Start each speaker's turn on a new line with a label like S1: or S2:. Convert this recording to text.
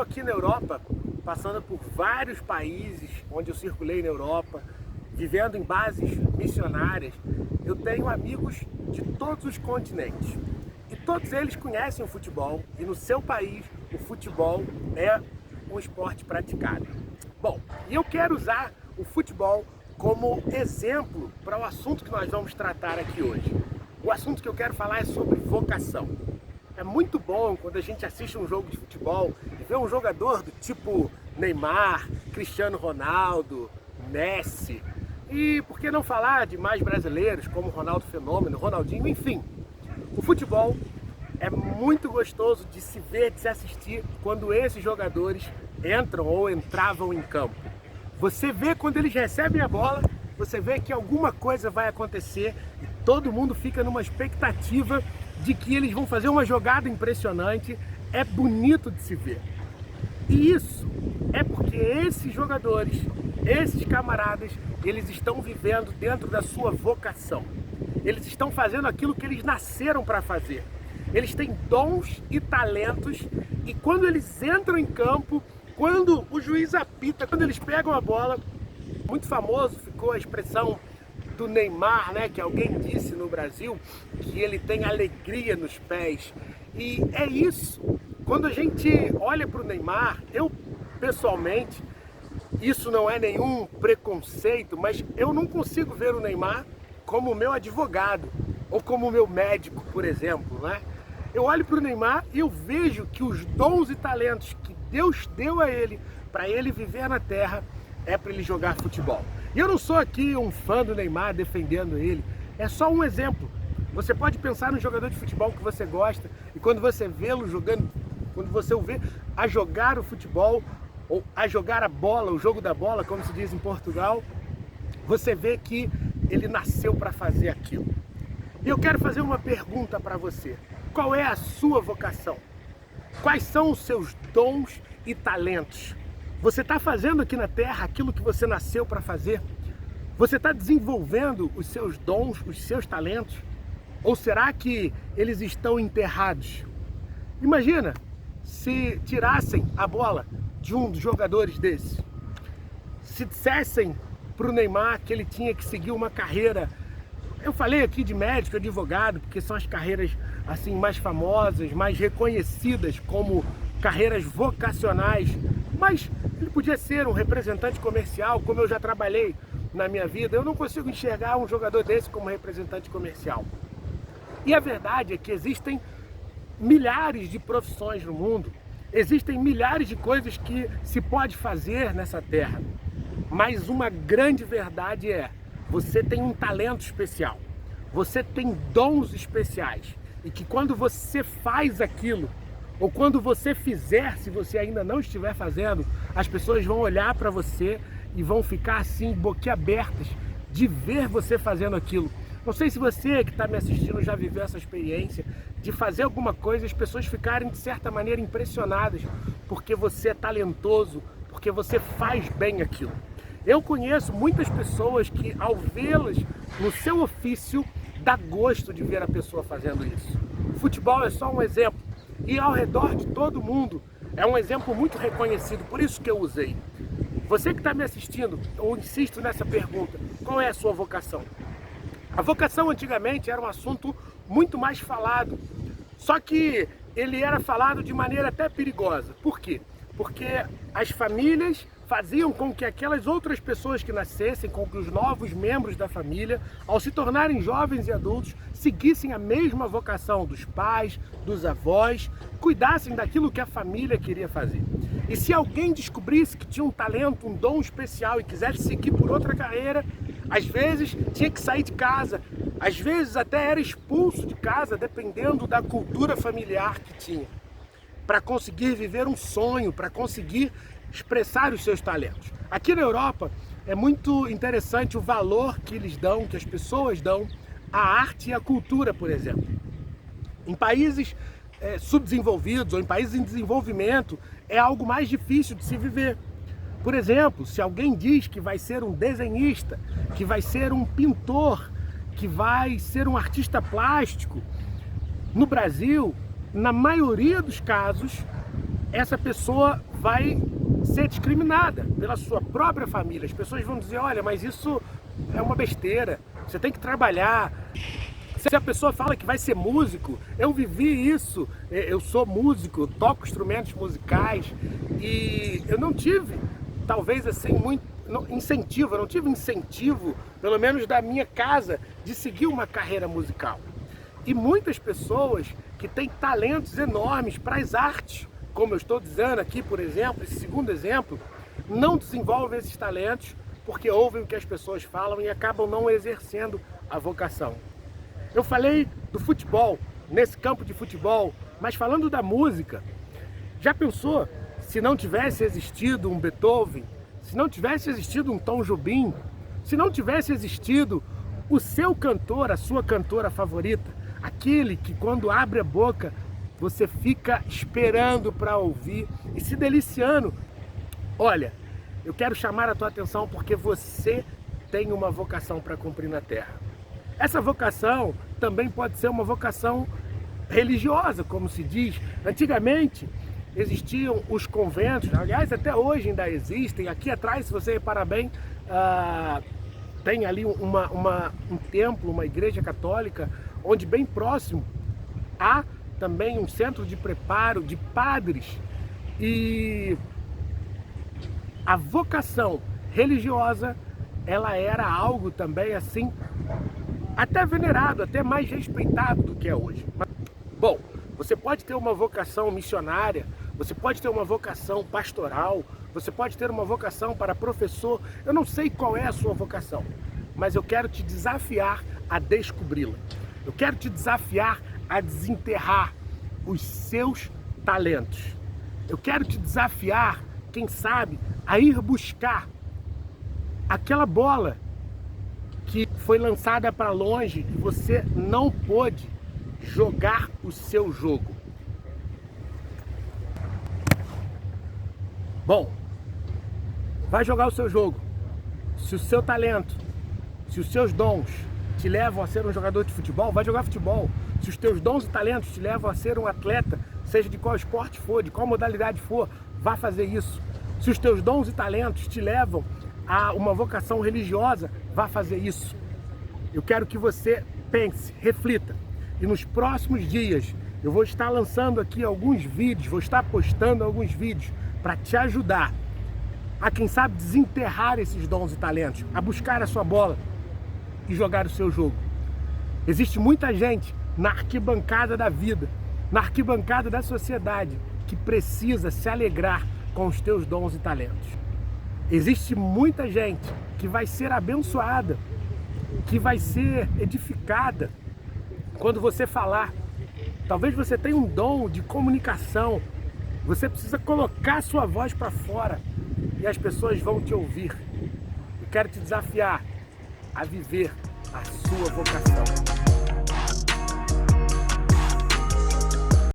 S1: aqui na Europa, passando por vários países onde eu circulei na Europa, vivendo em bases missionárias. Eu tenho amigos de todos os continentes e todos eles conhecem o futebol, e no seu país o futebol é um esporte praticado. Bom, e eu quero usar o futebol como exemplo para o assunto que nós vamos tratar aqui hoje. O assunto que eu quero falar é sobre vocação. É muito bom quando a gente assiste um jogo de futebol e vê um jogador do tipo Neymar, Cristiano Ronaldo, Messi, e por que não falar de mais brasileiros como Ronaldo Fenômeno, Ronaldinho, enfim. O futebol é muito gostoso de se ver, de se assistir quando esses jogadores entram ou entravam em campo. Você vê quando eles recebem a bola, você vê que alguma coisa vai acontecer e todo mundo fica numa expectativa de que eles vão fazer uma jogada impressionante. É bonito de se ver. E isso é porque esses jogadores, esses camaradas, eles estão vivendo dentro da sua vocação. Eles estão fazendo aquilo que eles nasceram para fazer. Eles têm dons e talentos, e quando eles entram em campo, quando o juiz apita, quando eles pegam a bola, muito famoso ficou a expressão do Neymar, né, que alguém disse no Brasil, que ele tem alegria nos pés. E é isso. Quando a gente olha para o Neymar, eu pessoalmente, isso não é nenhum preconceito, mas eu não consigo ver o Neymar como meu advogado ou como meu médico, por exemplo, né? Eu olho para o Neymar e eu vejo que os dons e talentos que Deus deu a ele para ele viver na terra é para ele jogar futebol. E eu não sou aqui um fã do Neymar defendendo ele, é só um exemplo. Você pode pensar no jogador de futebol que você gosta e quando você vê-lo jogando, quando você o vê a jogar o futebol ou a jogar a bola, o jogo da bola, como se diz em Portugal, você vê que ele nasceu para fazer aquilo. E eu quero fazer uma pergunta para você. Qual é a sua vocação? Quais são os seus dons e talentos? Você está fazendo aqui na Terra aquilo que você nasceu para fazer? Você está desenvolvendo os seus dons, os seus talentos? Ou será que eles estão enterrados? Imagina se tirassem a bola de um dos jogadores desses. Se dissessem para o Neymar que ele tinha que seguir uma carreira. Eu falei aqui de médico, advogado, porque são as carreiras assim mais famosas, mais reconhecidas como carreiras vocacionais, mas ele podia ser um representante comercial, como eu já trabalhei na minha vida. Eu não consigo enxergar um jogador desse como representante comercial. E a verdade é que existem milhares de profissões no mundo, existem milhares de coisas que se pode fazer nessa terra, mas uma grande verdade é: você tem um talento especial, você tem dons especiais, e que quando você faz aquilo, ou quando você fizer, se você ainda não estiver fazendo, as pessoas vão olhar para você e vão ficar assim, boquiabertas, de ver você fazendo aquilo. Não sei se você que está me assistindo já viveu essa experiência de fazer alguma coisa e as pessoas ficarem de certa maneira impressionadas porque você é talentoso, porque você faz bem aquilo. Eu conheço muitas pessoas que, ao vê-las no seu ofício, dá gosto de ver a pessoa fazendo isso. O futebol é só um exemplo, e ao redor de todo mundo é um exemplo muito reconhecido, por isso que eu usei. Você que está me assistindo, eu insisto nessa pergunta: qual é a sua vocação? A vocação antigamente era um assunto muito mais falado, só que ele era falado de maneira até perigosa. Por quê? Porque as famílias faziam com que aquelas outras pessoas que nascessem, com que os novos membros da família, ao se tornarem jovens e adultos, seguissem a mesma vocação dos pais, dos avós, cuidassem daquilo que a família queria fazer. E se alguém descobrisse que tinha um talento, um dom especial e quisesse seguir por outra carreira, às vezes tinha que sair de casa, às vezes até era expulso de casa, dependendo da cultura familiar que tinha, para conseguir viver um sonho, para conseguir expressar os seus talentos. Aqui na Europa é muito interessante o valor que eles dão, que as pessoas dão à arte e à cultura, por exemplo. Em países subdesenvolvidos ou em países em desenvolvimento é algo mais difícil de se viver. Por exemplo, se alguém diz que vai ser um desenhista, que vai ser um pintor, que vai ser um artista plástico, no Brasil, na maioria dos casos, essa pessoa vai ser discriminada pela sua própria família. As pessoas vão dizer, olha, mas isso é uma besteira, você tem que trabalhar. Se a pessoa fala que vai ser músico, eu vivi isso, eu sou músico, toco instrumentos musicais e eu não tive, talvez assim, muito incentivo, eu não tive incentivo, pelo menos da minha casa, de seguir uma carreira musical. E muitas pessoas que têm talentos enormes para as artes, como eu estou dizendo aqui, por exemplo, esse segundo exemplo, não desenvolvem esses talentos porque ouvem o que as pessoas falam e acabam não exercendo a vocação. Eu falei do futebol, nesse campo de futebol, mas falando da música, já pensou se não tivesse existido um Beethoven, se não tivesse existido um Tom Jobim, se não tivesse existido o seu cantor, a sua cantora favorita, aquele que quando abre a boca você fica esperando para ouvir e se deliciando? Olha, eu quero chamar a tua atenção porque você tem uma vocação para cumprir na Terra. Essa vocação também pode ser uma vocação religiosa, como se diz. Antigamente existiam os conventos, aliás até hoje ainda existem. Aqui atrás, se você reparar bem, tem ali um templo, uma igreja católica, onde bem próximo há também um centro de preparo de padres. E a vocação religiosa, ela era algo também assim, até venerado, até mais respeitado do que é hoje. Bom, você pode ter uma vocação missionária, você pode ter uma vocação pastoral, você pode ter uma vocação para professor. Eu não sei qual é a sua vocação, mas eu quero te desafiar a descobri-la. Eu quero te desafiar a desenterrar os seus talentos. Eu quero te desafiar, quem sabe, a ir buscar aquela bola que foi lançada para longe e você não pôde jogar o seu jogo. Bom, vai jogar o seu jogo. Se o seu talento, se os seus dons te levam a ser um jogador de futebol, vai jogar futebol. Se os teus dons e talentos te levam a ser um atleta, seja de qual esporte for, de qual modalidade for, vá fazer isso. Se os teus dons e talentos te levam a uma vocação religiosa, vá fazer isso. Eu quero que você pense, reflita. E nos próximos dias eu vou estar lançando aqui alguns vídeos, vou estar postando alguns vídeos para te ajudar a, quem sabe, desenterrar esses dons e talentos, a buscar a sua bola e jogar o seu jogo. Existe muita gente na arquibancada da vida, na arquibancada da sociedade, que precisa se alegrar com os teus dons e talentos. Existe muita gente que vai ser abençoada, que vai ser edificada quando você falar. Talvez você tenha um dom de comunicação, você precisa colocar sua voz para fora e as pessoas vão te ouvir. Eu quero te desafiar a viver a sua vocação.